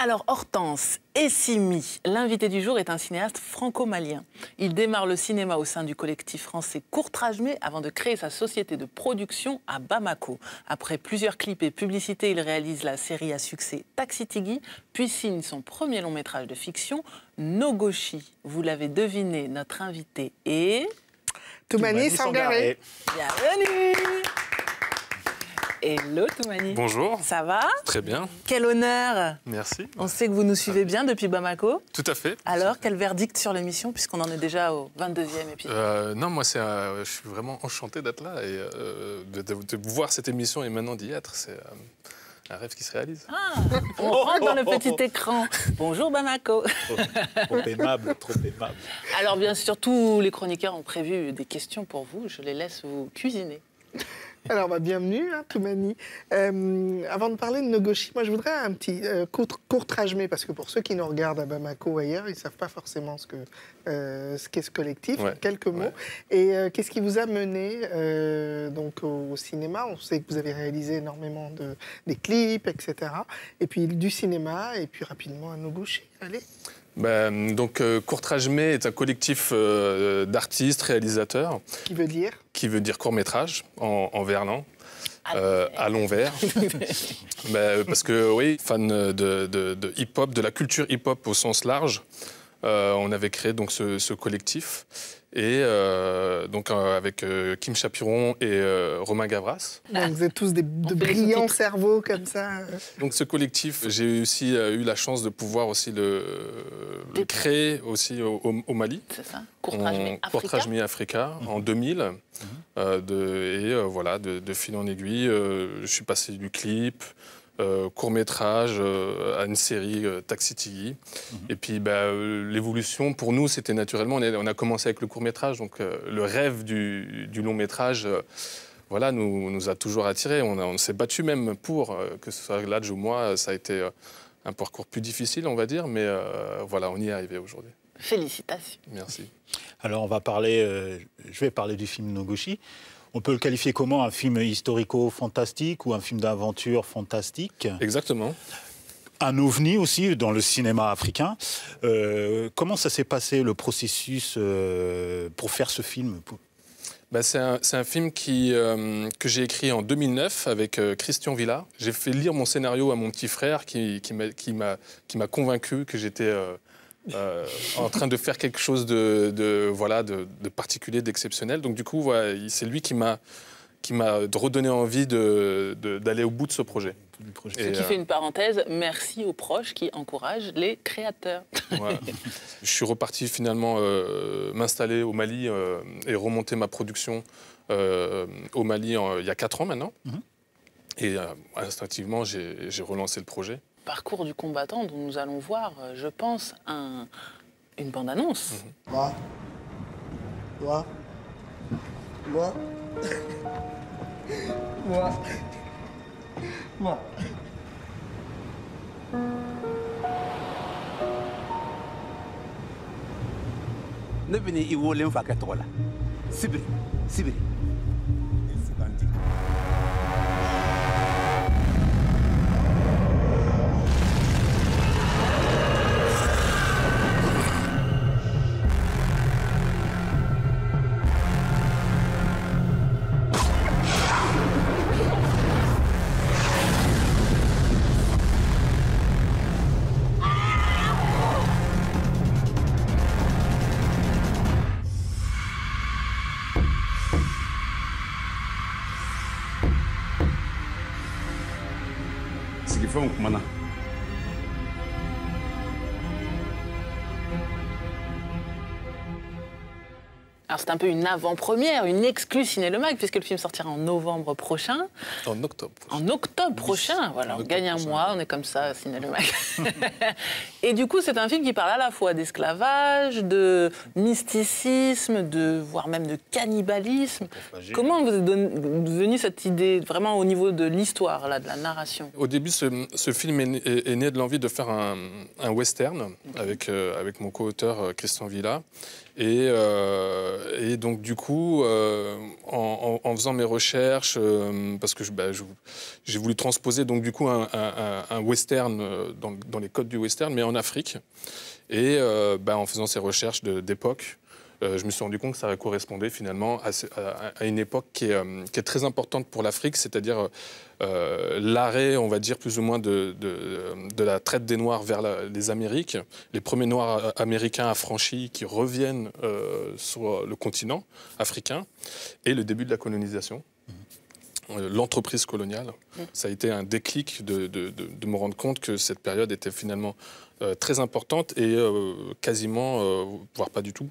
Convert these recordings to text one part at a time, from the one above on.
Alors, Hortense Essimi, l'invité du jour est un cinéaste franco-malien. Il démarre le cinéma au sein du collectif français Courtrajmé avant de créer sa société de production à Bamako. Après plusieurs clips et publicités, il réalise la série à succès Taxi Tigui, puis signe son premier long métrage de fiction, Nogoshi. Vous l'avez deviné, notre invité est... Toumani Sangaré. Bienvenue. Hello Toumani. Bonjour. Ça va? Très bien. Quel honneur. Merci. On sait que vous nous suivez bien depuis Bamako. Tout à fait. Alors, quel verdict sur l'émission, puisqu'on en est déjà au 22e épisode? Non, moi, je suis vraiment enchanté d'être là et de voir cette émission et maintenant d'y être. C'est un rêve qui se réalise. Ah, on rentre dans le petit écran. Bonjour Bamako. Trop aimable, trop aimable. Alors, bien sûr, tous les chroniqueurs ont prévu des questions pour vous. Je les laisse vous cuisiner. Alors, bienvenue, hein, Toumani. Avant de parler de Nogoshi, moi, je voudrais un petit Courtrajmé, parce que pour ceux qui nous regardent à Bamako ou ailleurs, ils ne savent pas forcément ce qu'est ce collectif, Ouais, quelques mots. ouais. Et qu'est-ce qui vous a mené donc au cinéma? On sait que vous avez réalisé énormément des clips, etc. Et puis du cinéma, et puis rapidement à Nogoshi. Allez. Donc, Courtrajmé est un collectif d'artistes, réalisateurs. Qui veut dire? Qui veut dire court-métrage en verlan. À l'envers. Parce que, oui, fan de hip-hop, de la culture hip-hop au sens large, on avait créé donc, ce collectif. Et donc avec Kim Chapiron et Romain Gavras. Donc vous êtes tous de brillants cerveaux comme ça. Donc ce collectif, j'ai aussi eu la chance de pouvoir aussi le créer aussi au Mali. C'est ça, Courtrajmé Africa en 2000. Voilà, de fil en aiguille, je suis passé du clip, court-métrage à une série Taxi Tigui. Et puis l'évolution, pour nous, c'était naturellement, on a commencé avec le court-métrage, donc le rêve du long-métrage voilà, nous a toujours attirés. On s'est battu même pour, que ce soit Ladj ou moi, ça a été un parcours plus difficile, on va dire, mais voilà, on y est arrivé aujourd'hui. Félicitations. Merci. Alors, je vais parler du film Nogoshi. On peut le qualifier comment? Un film historico-fantastique ou un film d'aventure fantastique? Exactement. Un ovni aussi dans le cinéma africain. Comment ça s'est passé, le processus pour faire ce film? C'est un film que j'ai écrit en 2009 avec Christian Villa. J'ai fait lire mon scénario à mon petit frère qui m'a convaincu que j'étais en train de faire quelque chose de particulier, d'exceptionnel. Donc du coup, voilà, c'est lui qui m'a redonné envie d'aller au bout de ce projet. Ce qui fait une parenthèse, merci aux proches qui encouragent les créateurs. Voilà. Je suis reparti finalement m'installer au Mali et remonter ma production au Mali il y a 4 ans maintenant. Et instinctivement, j'ai relancé le projet. Parcours du combattant dont nous allons voir, je pense, une bande-annonce. Moi. Moi. Moi. Moi. Moi. Ne venez y voler un facato là. Sibiri, Sibiri. Sigifɛnw kumana. Alors c'est un peu une avant-première, une exclue Ciné Le Mag, puisque le film sortira en novembre prochain. En octobre. En octobre prochain, voilà, on gagne un mois, on est comme ça, Ciné Le Mag. Et du coup, c'est un film qui parle à la fois d'esclavage, de mysticisme, voire même de cannibalisme. Comment vous êtes venu cette idée, vraiment au niveau de l'histoire, là, de la narration? Au début, ce film est né de l'envie de faire un western avec mon co-auteur Christian Villa. Et donc, du coup, en faisant mes recherches, parce que j'ai voulu transposer donc, du coup, un western dans les codes du western, mais en Afrique. Et en faisant ces recherches d'époque, je me suis rendu compte que ça correspondait finalement à une époque qui est très importante pour l'Afrique, c'est-à-dire l'arrêt, on va dire, plus ou moins de la traite des Noirs vers les Amériques, les premiers Noirs américains affranchis qui reviennent sur le continent africain, et le début de la colonisation. L'entreprise coloniale, ça a été un déclic de me rendre compte que cette période était finalement très importante et quasiment, voire pas du tout,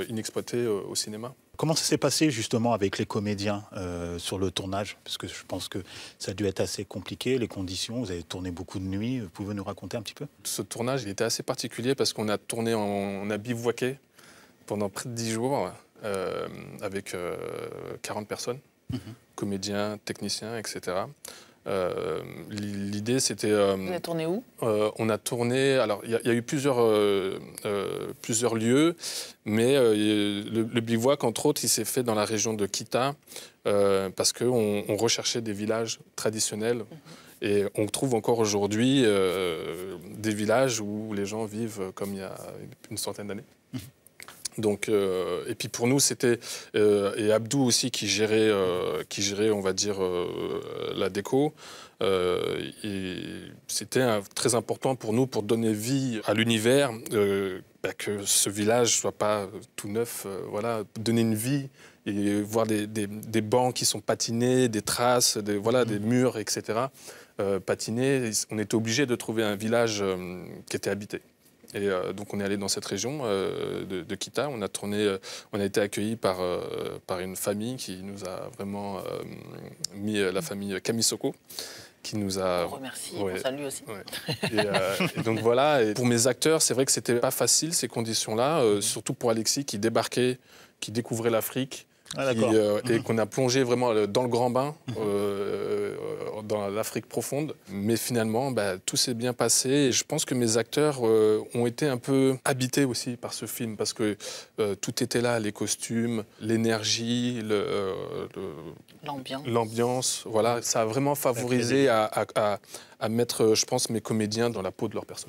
inexploitée au cinéma. Comment ça s'est passé justement avec les comédiens sur le tournage? Parce que je pense que ça a dû être assez compliqué, les conditions. Vous avez tourné beaucoup de nuits. Vous pouvez nous raconter un petit peu? Ce tournage, il était assez particulier parce qu'on a tourné, on a bivouaqué pendant près de 10 jours avec 40 personnes. Comédiens, techniciens, etc. L'idée, c'était... Vous avez tourné où? On a tourné... Alors, il y a eu plusieurs lieux, mais le bivouac, entre autres, il s'est fait dans la région de Kita, parce qu'on recherchait des villages traditionnels. Et on trouve encore aujourd'hui des villages où les gens vivent comme il y a une centaine d'années. Donc, et puis pour nous, c'était et Abdou aussi qui gérait, on va dire, la déco. Et c'était très important pour nous pour donner vie à l'univers, que ce village soit pas tout neuf, voilà, donner une vie et voir des bancs qui sont patinés, des traces, des murs, etc. Patinés. On était obligé de trouver un village qui était habité. Et donc on est allé dans cette région de Kita. On a été accueillis par une famille qui nous a vraiment mis, la famille Kamisoko, qui nous a... On remercie, on salue aussi. Ouais. Et donc voilà, et pour mes acteurs, c'est vrai que c'était pas facile ces conditions-là, surtout pour Alexis qui débarquait, qui découvrait l'Afrique. Et qu'on a plongé vraiment dans le grand bain, dans l'Afrique profonde. Mais finalement, tout s'est bien passé. Et je pense que mes acteurs ont été un peu habités aussi par ce film, parce que tout était là, les costumes, l'énergie, l'ambiance. Voilà, ça a vraiment favorisé à mettre, je pense, mes comédiens dans la peau de leur personnage.